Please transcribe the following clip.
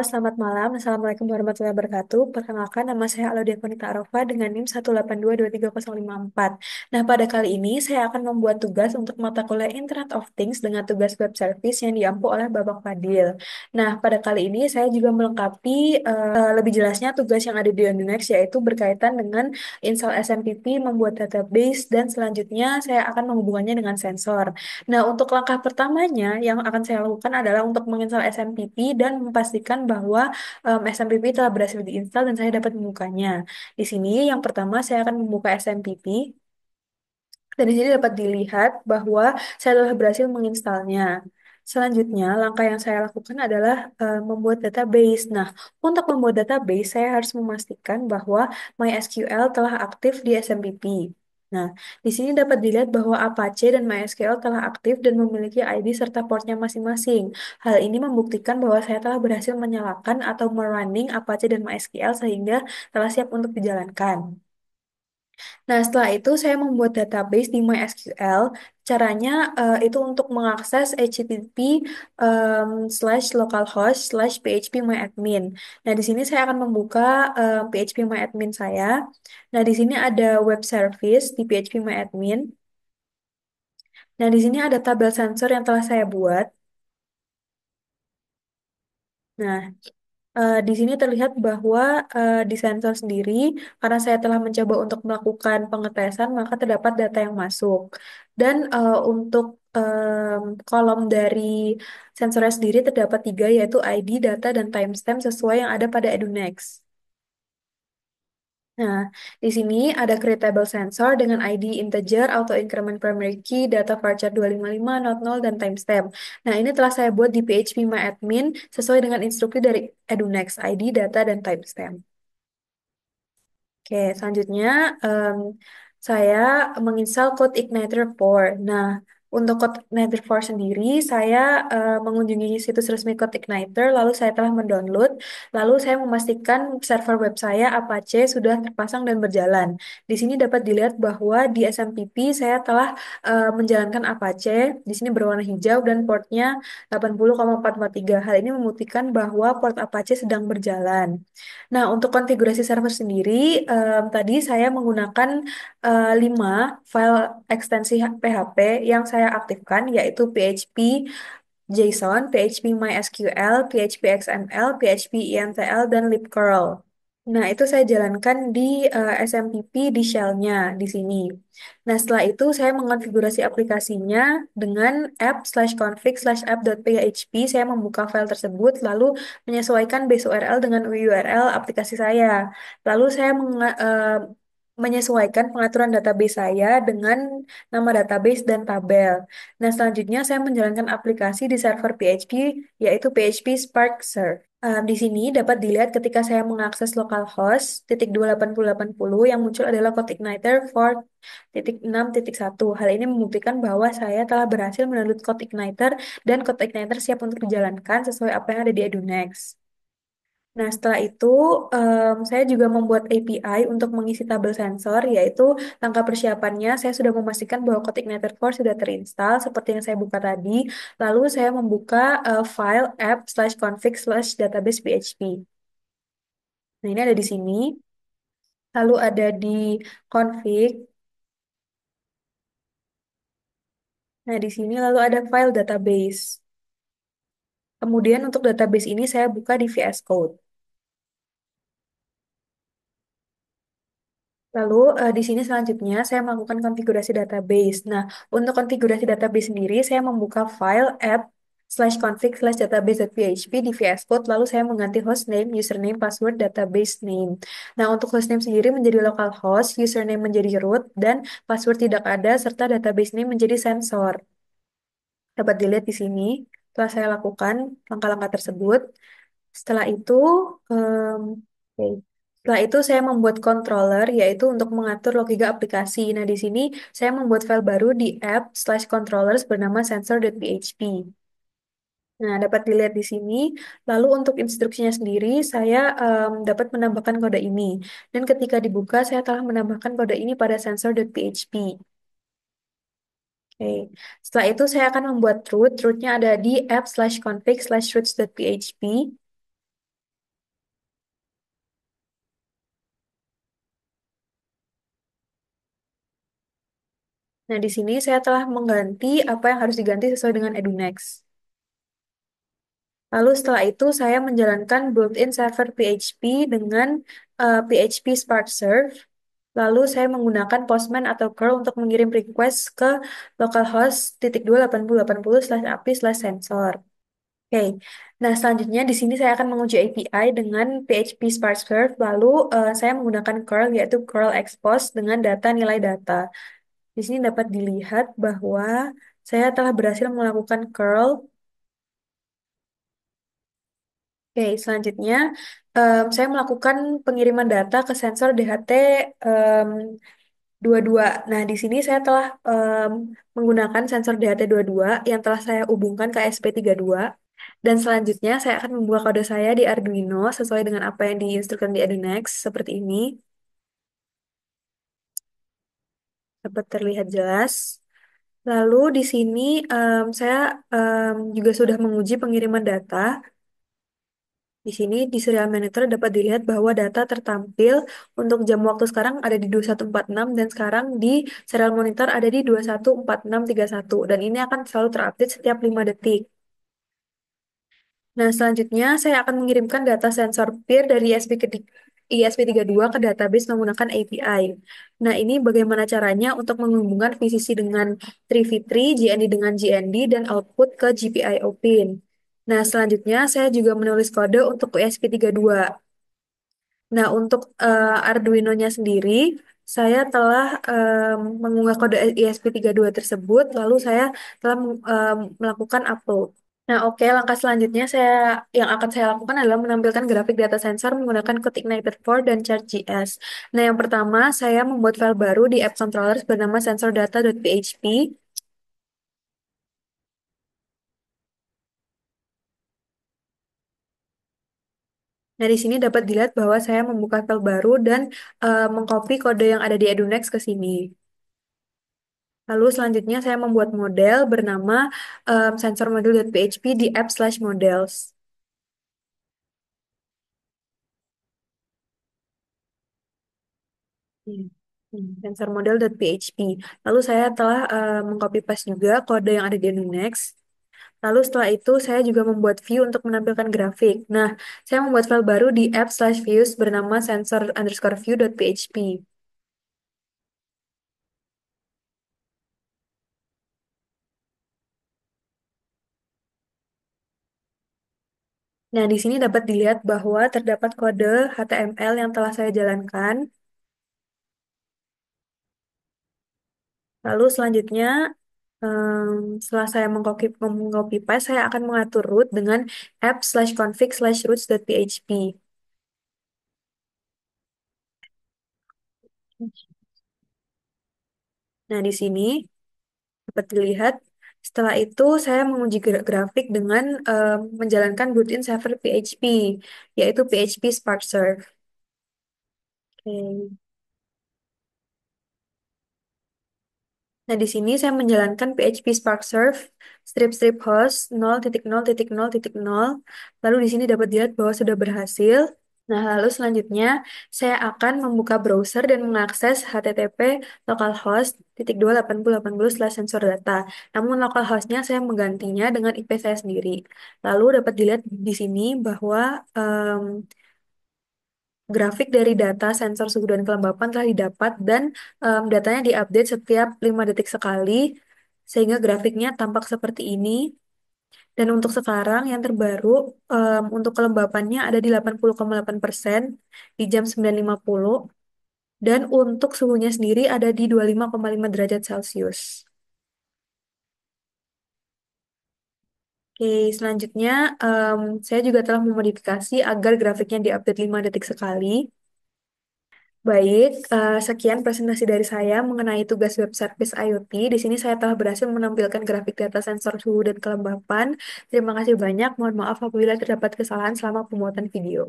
selamat malam. Assalamualaikum warahmatullahi wabarakatuh. Perkenalkan, nama saya Alaudia Konita Arofa dengan NIM 182230054. Nah, pada kali ini saya akan membuat tugas untuk mata kuliah Internet of Things dengan tugas web service yang diampu oleh Bapak Fadil. Nah, pada kali ini saya juga melengkapi lebih jelasnya tugas yang ada di Uninext, yaitu berkaitan dengan install SMPP, membuat database, dan selanjutnya saya akan menghubungkannya dengan sensor. Nah, untuk langkah pertamanya yang akan saya lakukan adalah untuk menginstal SMPP dan memastikan bahwa SMPP telah berhasil diinstal dan saya dapat membukanya. Di sini yang pertama saya akan membuka SMPP dan di sini dapat dilihat bahwa saya telah berhasil menginstalnya. Selanjutnya, langkah yang saya lakukan adalah membuat database. Nah, untuk membuat database, saya harus memastikan bahwa MySQL telah aktif di SMPP. Nah, di sini dapat dilihat bahwa Apache dan MySQL telah aktif dan memiliki ID serta portnya masing-masing. Hal ini membuktikan bahwa saya telah berhasil menyalakan atau merunning Apache dan MySQL sehingga telah siap untuk dijalankan. Nah, setelah itu saya membuat database di MySQL. Caranya itu untuk mengakses HTTP slash localhost slash phpMyadmin. Nah, di sini saya akan membuka phpMyadmin saya. Nah, di sini ada web service di phpMyadmin. Nah, di sini ada tabel sensor yang telah saya buat. Nah, di sini terlihat bahwa di sensor sendiri, karena saya telah mencoba untuk melakukan pengetesan, maka terdapat data yang masuk. Dan untuk kolom dari sensornya sendiri terdapat tiga, yaitu ID, data, dan timestamp sesuai yang ada pada EduNext. Nah, di sini ada creatable sensor dengan ID integer, auto increment primary key, data varchar 255, not null, dan timestamp. Nah, ini telah saya buat di phpMyAdmin sesuai dengan instruksi dari EduNext, ID, data, dan timestamp. Oke, selanjutnya em, saya menginstal Code Igniter 4. Nah, untuk Code Igniter 4 sendiri, saya mengunjungi situs resmi Code Igniter, lalu saya telah mendownload, lalu saya memastikan server web saya Apache sudah terpasang dan berjalan. Di sini dapat dilihat bahwa di SMPP saya telah menjalankan Apache, di sini berwarna hijau dan portnya 80,443. Hal ini membuktikan bahwa port Apache sedang berjalan. Nah, untuk konfigurasi server sendiri, tadi saya menggunakan 5 file ekstensi PHP yang saya aktifkan, yaitu PHP JSON, PHP MySQL, PHP XML, PHP INTL, dan libcurl. Nah, itu saya jalankan di SMPP di shell-nya di sini. Nah, setelah itu saya mengonfigurasi aplikasinya dengan app/config/app.php. Saya membuka file tersebut, lalu menyesuaikan base URL dengan URL aplikasi saya. Lalu saya menyesuaikan pengaturan database saya dengan nama database dan tabel. Nah, selanjutnya saya menjalankan aplikasi di server PHP, yaitu PHP Spark Serve. Di sini dapat dilihat ketika saya mengakses localhost titik 28080 yang muncul adalah code igniter for titik 6.1. Hal ini membuktikan bahwa saya telah berhasil mendownload code igniter dan code igniter siap untuk dijalankan sesuai apa yang ada di EduNext. Nah, setelah itu saya juga membuat API untuk mengisi tabel sensor, yaitu langkah persiapannya saya sudah memastikan bahwa Kotik Igniter Core sudah terinstall seperti yang saya buka tadi. Lalu saya membuka file app/config/database PHP. Nah, ini ada di sini. Lalu ada di config. Nah, di sini lalu ada file database. Kemudian untuk database ini saya buka di VS Code. Lalu di sini selanjutnya saya melakukan konfigurasi database. Nah, untuk konfigurasi database sendiri saya membuka file app/config/database.php di VS Code, lalu saya mengganti hostname, username, password, database name. Nah, untuk hostname sendiri menjadi localhost, username menjadi root, dan password tidak ada, serta database name menjadi sensor. Dapat dilihat di sini, telah saya lakukan langkah-langkah tersebut. Setelah itu, oke. Setelah itu saya membuat controller yaitu untuk mengatur logika aplikasi. Nah, di sini saya membuat file baru di app/controllers bernama sensor.php. Nah, dapat dilihat di sini. Lalu untuk instruksinya sendiri, saya dapat menambahkan kode ini. Dan ketika dibuka, saya telah menambahkan kode ini pada sensor.php. Oke. Setelah itu saya akan membuat root. Rootnya ada di app/config/root.php. Nah, di sini saya telah mengganti apa yang harus diganti sesuai dengan EduNext. Lalu setelah itu saya menjalankan built-in server PHP dengan PHP Spark Serve. Lalu saya menggunakan Postman atau curl untuk mengirim request ke localhost 28080/api/sensor. Oke, nah selanjutnya di sini saya akan menguji API dengan PHP Spark Serve. Lalu saya menggunakan curl yaitu curl expose dengan data nilai data. Di sini dapat dilihat bahwa saya telah berhasil melakukan curl. Oke, selanjutnya saya melakukan pengiriman data ke sensor DHT em, 22. Nah, di sini saya telah menggunakan sensor DHT 22 yang telah saya hubungkan ke SP32. Dan selanjutnya saya akan membuat kode saya di Arduino sesuai dengan apa yang diinstruksikan di EduNext seperti ini. Dapat terlihat jelas. Lalu di sini saya juga sudah menguji pengiriman data. Di sini di serial monitor dapat dilihat bahwa data tertampil untuk jam waktu sekarang ada di 21.46 dan sekarang di serial monitor ada di 21.46.31 dan ini akan selalu terupdate setiap 5 detik. Nah, selanjutnya saya akan mengirimkan data sensor peer dari ISP32 ke database menggunakan API. Nah, ini bagaimana caranya untuk menghubungkan VCC dengan 3v3, GND dengan GND, dan output ke GPIO pin. Nah, selanjutnya saya juga menulis kode untuk ISP32. Nah, untuk Arduino-nya sendiri, saya telah mengunggah kode ISP32 tersebut, lalu saya telah melakukan upload. Nah, oke, langkah selanjutnya yang akan saya lakukan adalah menampilkan grafik data sensor menggunakan Code Ignited 4 dan Chart.js. Nah, yang pertama, saya membuat file baru di app controllers bernama sensordata.php. Nah, di sini dapat dilihat bahwa saya membuka file baru dan mengcopy kode yang ada di EduNext ke sini. Lalu selanjutnya saya membuat model bernama sensormodule.php di app/models. Hmm. Sensor model.php. Lalu saya telah mengcopy paste juga kode yang ada di Nunex. Lalu setelah itu saya juga membuat view untuk menampilkan grafik. Nah, saya membuat file baru di app/views bernama sensor_view.php. Nah, di sini dapat dilihat bahwa terdapat kode HTML yang telah saya jalankan. Lalu selanjutnya, setelah saya mengcopy paste, saya akan mengatur root dengan app/config/routes.php. Nah, di sini dapat dilihat. Setelah itu, saya menguji grafik dengan menjalankan built-in server PHP, yaitu PHP Spark Serve. Oke. Nah, di sini saya menjalankan PHP Spark Serve strip host 0.0.0.0. Lalu di sini dapat dilihat bahwa sudah berhasil. Nah, lalu selanjutnya saya akan membuka browser dan mengakses HTTP localhost 28080/sensor data. Namun localhostnya saya menggantinya dengan IP saya sendiri. Lalu dapat dilihat di sini bahwa grafik dari data sensor suhu dan kelembapan telah didapat dan datanya diupdate setiap 5 detik sekali sehingga grafiknya tampak seperti ini. Dan untuk sekarang yang terbaru untuk kelembapannya ada di 80,8% di jam 9.50 dan untuk suhunya sendiri ada di 25,5 derajat Celcius. Oke, selanjutnya saya juga telah memodifikasi agar grafiknya diupdate 5 detik sekali. Baik, sekian presentasi dari saya mengenai tugas web service IoT. Di sini saya telah berhasil menampilkan grafik data sensor suhu dan kelembapan. Terima kasih banyak. Mohon maaf apabila terdapat kesalahan selama pembuatan video.